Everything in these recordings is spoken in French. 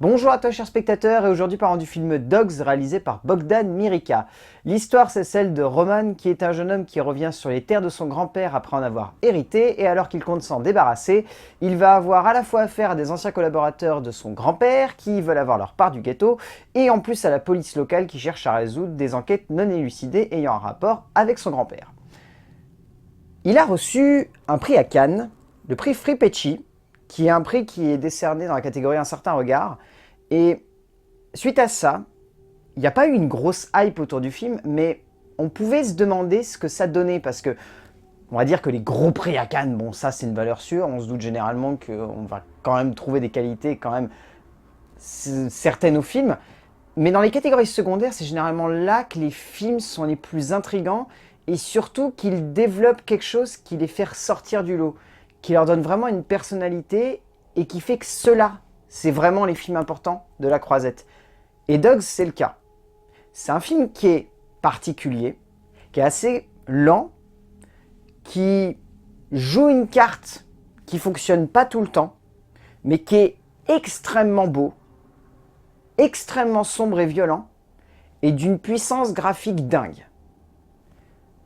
Bonjour à toi chers spectateurs et aujourd'hui parlons du film Dogs réalisé par Bogdan Mirica. L'histoire c'est celle de Roman qui est un jeune homme qui revient sur les terres de son grand-père après en avoir hérité et alors qu'il compte s'en débarrasser, il va avoir à la fois affaire à des anciens collaborateurs de son grand-père qui veulent avoir leur part du gâteau et en plus à la police locale qui cherche à résoudre des enquêtes non élucidées ayant un rapport avec son grand-père. Il a reçu un prix à Cannes, le prix Frippecci, qui est un prix qui est décerné dans la catégorie Un certain regard. Et suite à ça, il n'y a pas eu une grosse hype autour du film, mais on pouvait se demander ce que ça donnait, parce que on va dire que les gros prix à Cannes, bon ça c'est une valeur sûre, on se doute généralement qu'on va quand même trouver des qualités quand même certaines au film, mais dans les catégories secondaires, c'est généralement là que les films sont les plus intrigants, et surtout qu'ils développent quelque chose qui les fait ressortir du lot, qui leur donne vraiment une personnalité et qui fait que ceux-là, c'est vraiment les films importants de la croisette. Et Dogs, c'est le cas. C'est un film qui est particulier, qui est assez lent, qui joue une carte qui fonctionne pas tout le temps, mais qui est extrêmement beau, extrêmement sombre et violent, et d'une puissance graphique dingue.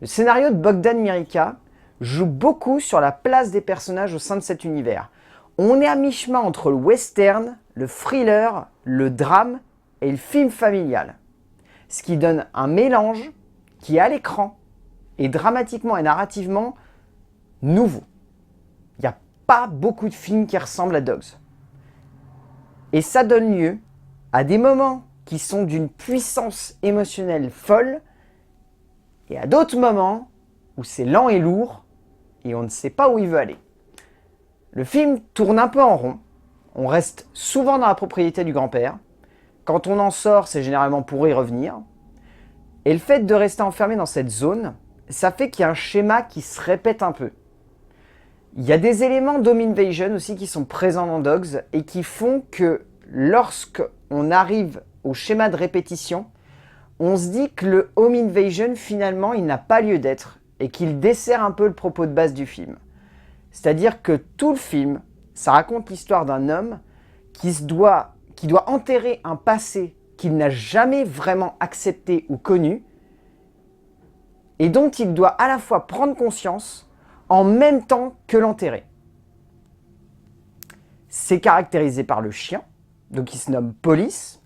Le scénario de Bogdan Mirica joue beaucoup sur la place des personnages au sein de cet univers. On est à mi-chemin entre le western, le thriller, le drame et le film familial. Ce qui donne un mélange qui, à l'écran, est dramatiquement et narrativement nouveau. Il n'y a pas beaucoup de films qui ressemblent à Dogs. Et ça donne lieu à des moments qui sont d'une puissance émotionnelle folle et à d'autres moments où c'est lent et lourd et on ne sait pas où il veut aller. Le film tourne un peu en rond, on reste souvent dans la propriété du grand-père. Quand on en sort, c'est généralement pour y revenir. Et le fait de rester enfermé dans cette zone, ça fait qu'il y a un schéma qui se répète un peu. Il y a des éléments d'home invasion aussi qui sont présents dans Dogs et qui font que lorsqu'on arrive au schéma de répétition, on se dit que le home invasion, finalement, il n'a pas lieu d'être et qu'il dessert un peu le propos de base du film. C'est-à-dire que tout le film, ça raconte l'histoire d'un homme qui doit enterrer un passé qu'il n'a jamais vraiment accepté ou connu et dont il doit à la fois prendre conscience en même temps que l'enterrer. C'est caractérisé par le chien, donc il se nomme Police,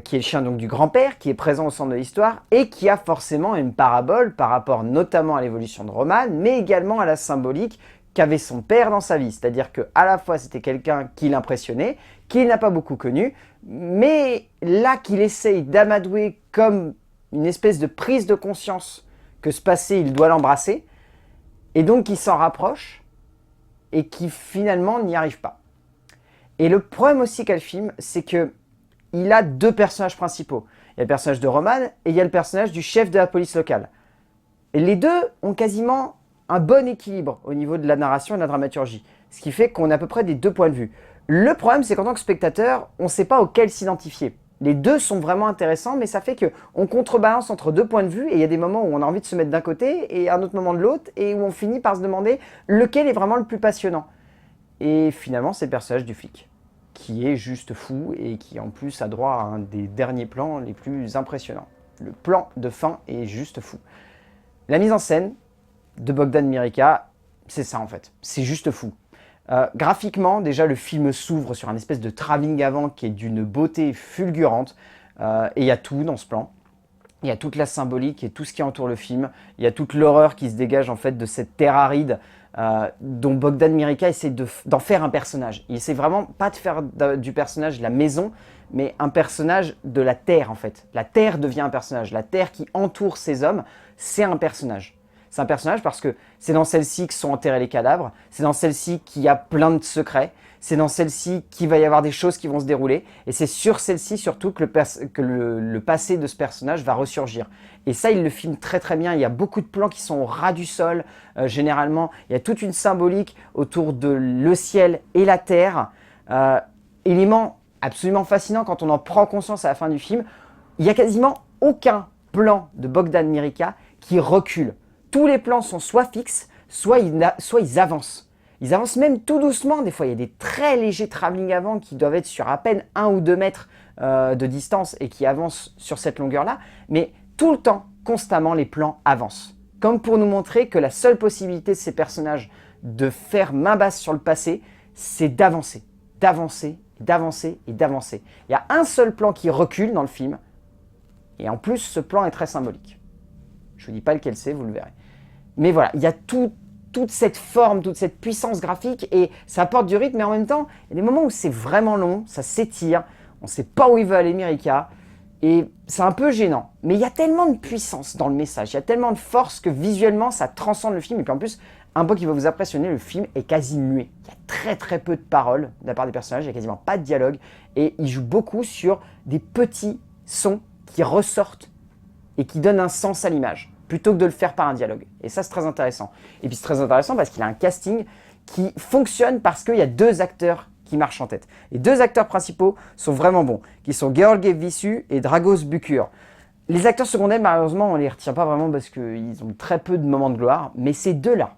qui est le chien donc du grand-père, qui est présent au centre de l'histoire et qui a forcément une parabole par rapport notamment à l'évolution de Roman, mais également à la symbolique qu'avait son père dans sa vie. C'est-à-dire qu'à la fois c'était quelqu'un qui l'impressionnait, qu'il n'a pas beaucoup connu, mais là qu'il essaye d'amadouer comme une espèce de prise de conscience que ce passé il doit l'embrasser, et donc il s'en rapproche et qui finalement n'y arrive pas. Et le problème aussi qu'a le film, c'est que il a deux personnages principaux. Il y a le personnage de Roman et il y a le personnage du chef de la police locale. Et les deux ont quasiment un bon équilibre au niveau de la narration et de la dramaturgie. Ce qui fait qu'on a à peu près des deux points de vue. Le problème, c'est qu'en tant que spectateur, on ne sait pas auquel s'identifier. Les deux sont vraiment intéressants, mais ça fait qu'on contrebalance entre deux points de vue et il y a des moments où on a envie de se mettre d'un côté et un autre moment de l'autre et où on finit par se demander lequel est vraiment le plus passionnant. Et finalement, c'est le personnage du flic, qui est juste fou et qui en plus a droit à un des derniers plans les plus impressionnants. Le plan de fin est juste fou. La mise en scène de Bogdan Mirica, c'est ça en fait, c'est juste fou. Graphiquement, déjà le film s'ouvre sur un espèce de travelling avant qui est d'une beauté fulgurante, et il y a tout dans ce plan. Il y a toute la symbolique et tout ce qui entoure le film. Il y a toute l'horreur qui se dégage en fait de cette terre aride dont Bogdan Mirica essaie d'en faire un personnage. Il essaie vraiment pas de faire du personnage la maison, mais un personnage de la terre en fait. La terre devient un personnage. La terre qui entoure ces hommes, c'est un personnage. C'est un personnage parce que c'est dans celle-ci que sont enterrés les cadavres, c'est dans celle-ci qu'il y a plein de secrets, c'est dans celle-ci qu'il va y avoir des choses qui vont se dérouler, et c'est sur celle-ci surtout que le passé de ce personnage va ressurgir. Et ça, il le filme très très bien, il y a beaucoup de plans qui sont au ras du sol, généralement, il y a toute une symbolique autour de le ciel et la terre, élément absolument fascinant quand on en prend conscience à la fin du film. Il n'y a quasiment aucun plan de Bogdan Mirica qui recule. Tous les plans sont soit fixes, soit ils avancent. Ils avancent même tout doucement, des fois il y a des très légers travelling avant qui doivent être sur à peine 1 ou 2 mètres de distance et qui avancent sur cette longueur-là, mais tout le temps, constamment, les plans avancent. Comme pour nous montrer que la seule possibilité de ces personnages de faire main basse sur le passé, c'est d'avancer, d'avancer, d'avancer et d'avancer. Il y a un seul plan qui recule dans le film, et en plus ce plan est très symbolique. Je ne vous dis pas lequel c'est, vous le verrez. Mais voilà, il y a toute cette forme, toute cette puissance graphique, et ça apporte du rythme, mais en même temps, il y a des moments où c'est vraiment long, ça s'étire, on ne sait pas où il veut aller Mirica, et c'est un peu gênant. Mais il y a tellement de puissance dans le message, il y a tellement de force que visuellement, ça transcende le film, et puis en plus, un point qui va vous impressionner, le film est quasi muet. Il y a très très peu de paroles de la part des personnages, il n'y a quasiment pas de dialogue, et il joue beaucoup sur des petits sons qui ressortent et qui donnent un sens à l'image, plutôt que de le faire par un dialogue. Et ça, c'est très intéressant. Et puis c'est très intéressant parce qu'il a un casting qui fonctionne parce qu'il y a 2 acteurs qui marchent en tête. Les 2 acteurs principaux sont vraiment bons, qui sont Gheorghe Visu et Dragos Bucur. Les acteurs secondaires, malheureusement, on ne les retient pas vraiment parce qu'ils ont très peu de moments de gloire, mais ces 2-là,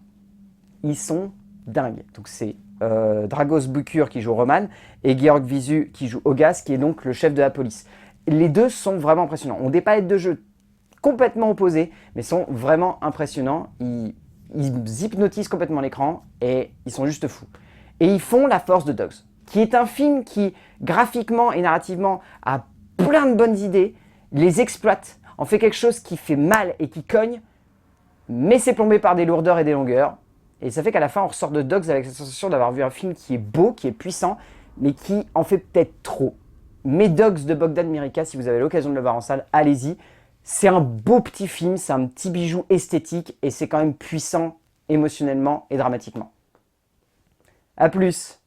ils sont dingues. Donc c'est Dragos Bucur qui joue Roman et Gheorghe Visu qui joue Ogas, qui est donc le chef de la police. Les 2 sont vraiment impressionnants. On des palettes de jeu complètement opposés, mais sont vraiment impressionnants. Ils hypnotisent complètement l'écran et ils sont juste fous. Et ils font La Force de Dogs, qui est un film qui, graphiquement et narrativement, a plein de bonnes idées, les exploite, en fait quelque chose qui fait mal et qui cogne, mais c'est plombé par des lourdeurs et des longueurs. Et ça fait qu'à la fin, on ressort de Dogs avec la sensation d'avoir vu un film qui est beau, qui est puissant, mais qui en fait peut-être trop. Mais Dogs de Bogdan Mirica, si vous avez l'occasion de le voir en salle, allez-y. C'est un beau petit film, c'est un petit bijou esthétique et c'est quand même puissant émotionnellement et dramatiquement. A plus!